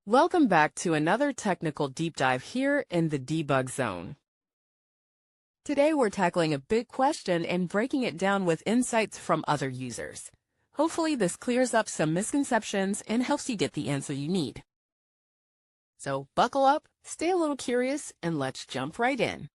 Welcome back to another technical deep dive here in the debug zone. Today we're tackling a big question and breaking it down with insights from other users. Hopefully this clears up some misconceptions and helps you get the answer you need. So buckle up, stay a little curious, and let's jump right in.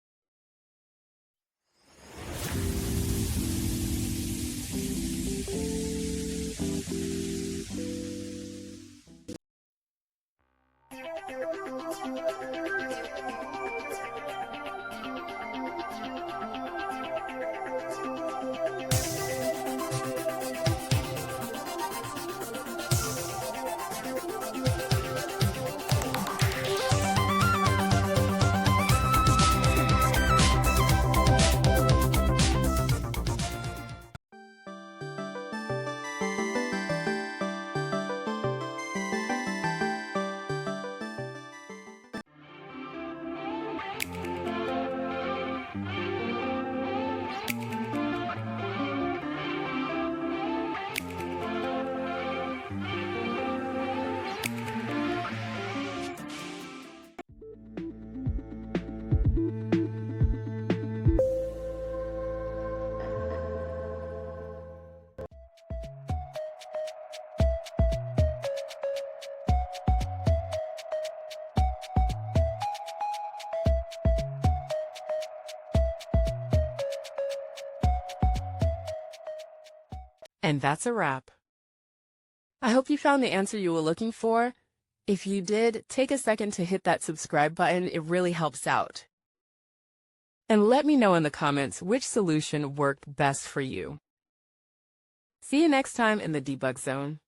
And that's a wrap. I hope you found the answer you were looking for. If you did, take a second to hit that subscribe button. It really helps out. And let me know in the comments which solution worked best for you. See you next time in the debug zone.